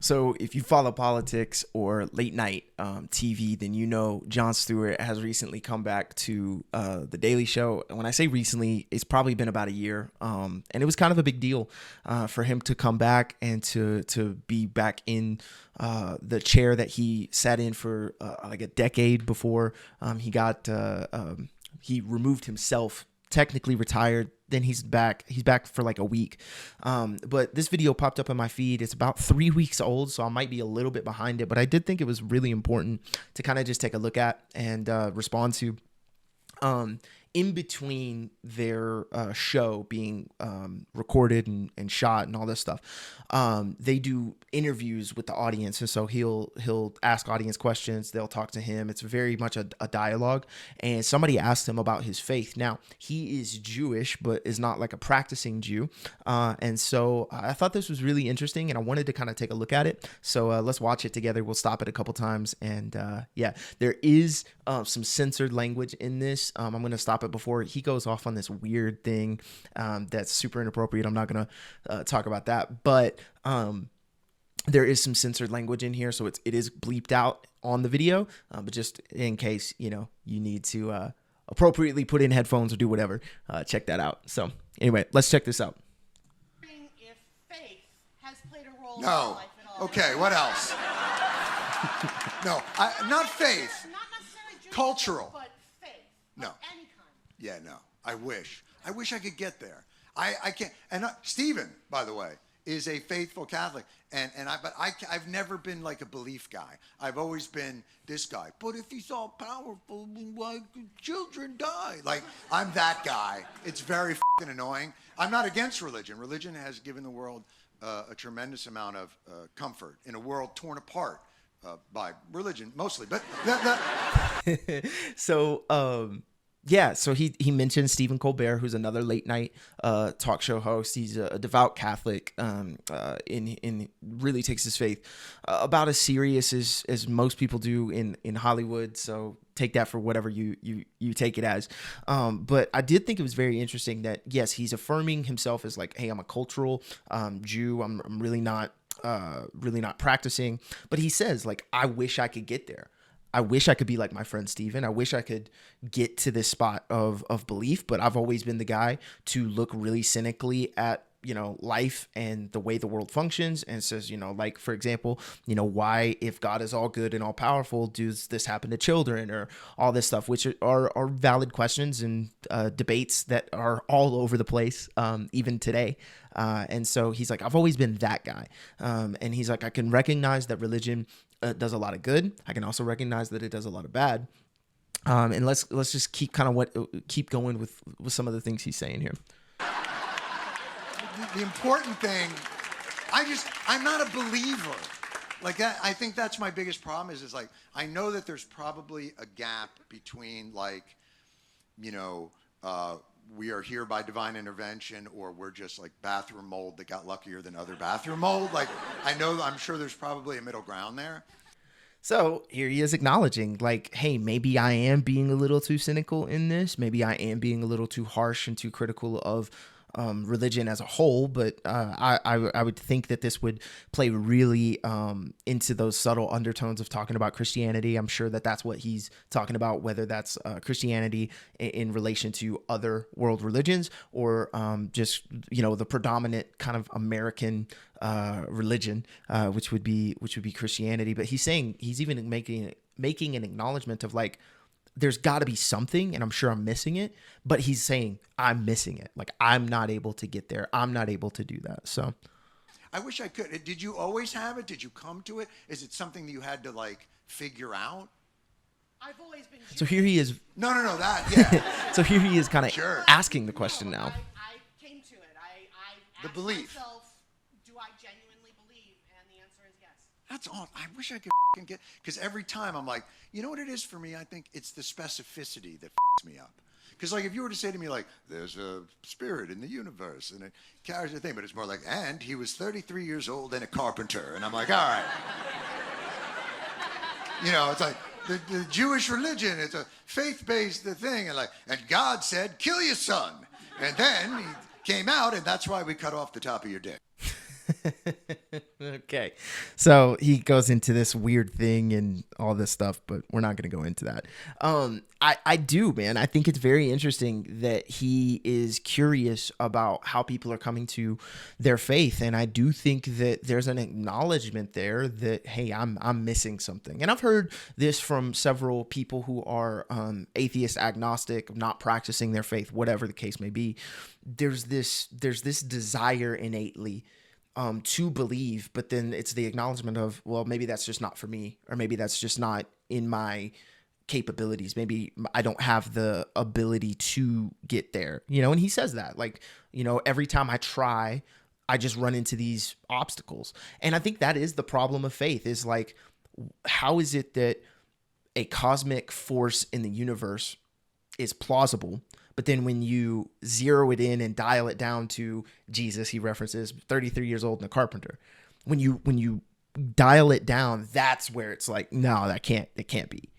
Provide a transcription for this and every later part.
So if you follow politics or late night TV, then you know Jon Stewart has recently come back to The Daily Show. And when I say recently, it's probably been about a year. And it was kind of a big deal for him to come back and to be back in the chair that he sat in for like a decade before he removed himself, technically retired. Then he's back for like a week. But this video popped up in my feed. It's about 3 weeks old, so I might be a little bit behind it, but I did think it was really important to kind of just take a look at and respond to. In between their show being recorded and shot and all this stuff, they do interviews with the audience, and so he'll ask audience questions. They'll talk to him. It's very much a dialogue. And somebody asked him about his faith. Now, he is Jewish, but is not like a practicing Jew, and so I thought this was really interesting, and I wanted to kind of take a look at it. So let's watch it together. We'll stop it a couple times, and yeah, there is some censored language in this. I'm going to stop it before he goes off on this weird thing that's super inappropriate. I'm not going to talk about that, but there is some censored language in here, so it is bleeped out on the video, but just in case you need to appropriately put in headphones or do whatever, check that out. So anyway, let's check this out. If faith has played a role in your life at all. Okay, what else? No, not faith. Not necessarily Jewish, Cultural. but faith. No. Of any kind. Yeah, no. I wish I could get there. I can't. And Stephen, by the way, is a faithful Catholic, but I've never been like a belief guy. I've always been this guy. But if he's all powerful, why could children die? Like, I'm that guy. It's very fucking annoying. I'm not against religion. Religion has given the world a tremendous amount of comfort in a world torn apart by religion, mostly. But So yeah, so he mentioned Stephen Colbert, who's another late night talk show host. He's a devout Catholic, and really takes his faith about as serious as most people do in Hollywood. So take that for whatever you take it as. But I did think it was very interesting that yes, he's affirming himself as like, hey, I'm a cultural Jew. I'm really not practicing. But he says like, I wish I could get there. I wish I could be like my friend Steven. I wish I could get to this spot of belief, but I've always been the guy to look really cynically at, life and the way the world functions, and says, like, for example, why, if God is all good and all powerful, does this happen to children, or all this stuff, which are valid questions and debates that are all over the place, even today. And so he's like, I've always been that guy. And he's like, I can recognize that religion does a lot of good. I can also recognize that it does a lot of bad. And let's just keep going with some of the things he's saying here. the important thing, I'm not a believer. Like that, I think that's my biggest problem is like, I know that there's probably a gap between like, we are here by divine intervention, or we're just like bathroom mold that got luckier than other bathroom mold. Like, I'm sure there's probably a middle ground there. So here he is acknowledging like, hey, maybe I am being a little too cynical in this. Maybe I am being a little too harsh and too critical of religion as a whole, but I would think that this would play really into those subtle undertones of talking about Christianity. I'm sure that that's what he's talking about, whether that's Christianity in relation to other world religions, or just the predominant kind of American religion, which would be Christianity. But he's saying, he's even making an acknowledgement of like, there's got to be something, and I'm sure I'm missing it, but he's saying I'm missing it. Like, I'm not able to get there. I'm not able to do that. So I wish I could. Did you always have it? Did you come to it? Is it something that you had to like figure out? I've always been Jewish. So here he is. No, that, yeah. So here he is kind of Sure. asking the question now. I came to it. I The asked belief. myself, do I genuinely believe? And the answer is yes. That's all. I wish I could get, because every time I'm like, you know what it is for me? I think it's the specificity that me up. Because like if you were to say to me like, there's a spirit in the universe and it carries a thing, but it's more like, and he was 33 years old and a carpenter. And I'm like, all right. It's like the Jewish religion, it's a faith-based thing. And God said, kill your son. And then he came out, and that's why we cut off the top of your dick. Okay. So he goes into this weird thing and all this stuff, but we're not going to go into that. I do, man. I think it's very interesting that he is curious about how people are coming to their faith. And I do think that there's an acknowledgement there that, hey, I'm missing something. And I've heard this from several people who are atheist, agnostic, not practicing their faith, whatever the case may be. There's this desire innately to believe, but then it's the acknowledgement of, well, maybe that's just not for me, or maybe that's just not in my capabilities. Maybe I don't have the ability to get there, and he says that, like, every time I try, I just run into these obstacles. And I think that is the problem of faith, is like, how is it that a cosmic force in the universe is plausible, but then when you zero it in and dial it down to Jesus, he references 33 years old and a carpenter. When you dial it down, that's where it's like, no, it can't be.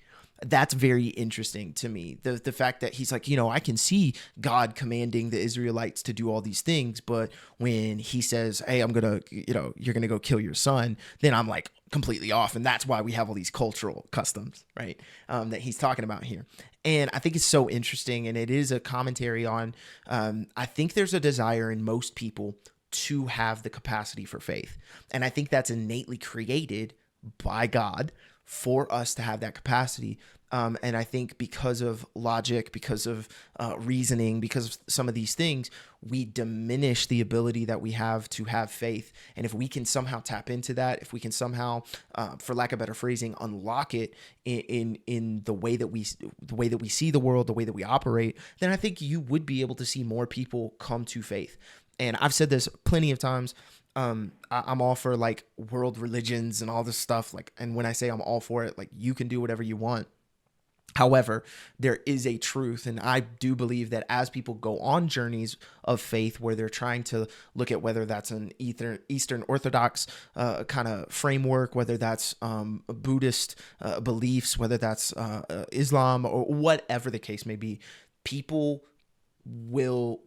That's very interesting to me. The fact that he's like, I can see God commanding the Israelites to do all these things, but when he says, hey, I'm going to, you're going to go kill your son, then I'm like completely off. And that's why we have all these cultural customs, right? That he's talking about here. And I think it's so interesting. And it is a commentary on, I think there's a desire in most people to have the capacity for faith. And I think that's innately created by God for us to have that capacity. And I think because of logic, because of reasoning, because of some of these things, we diminish the ability that we have to have faith. And if we can somehow tap into that, if we can somehow, for lack of better phrasing, unlock it in the way that we see the world, the way that we operate, then I think you would be able to see more people come to faith. And I've said this plenty of times. I'm all for like world religions and all this stuff. Like, and when I say I'm all for it, like, you can do whatever you want. However, there is a truth, and I do believe that as people go on journeys of faith where they're trying to look at whether that's an Eastern Orthodox kind of framework, whether that's Buddhist beliefs, whether that's Islam, or whatever the case may be, people will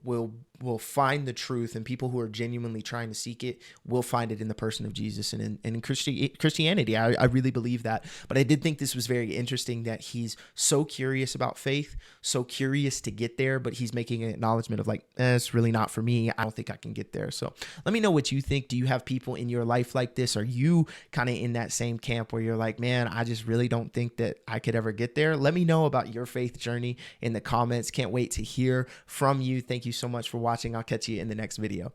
find the truth, and people who are genuinely trying to seek it will find it in the person of Jesus and in Christianity. I really believe that. But I did think this was very interesting that he's so curious about faith, so curious to get there, but he's making an acknowledgement of like, it's really not for me. I don't think I can get there. So let me know what you think. Do you have people in your life like this? Are you kind of in that same camp where you're like, man, I just really don't think that I could ever get there? Let me know about your faith journey in the comments. Can't wait to hear from you. Thank you so much for watching. I'll catch you in the next video.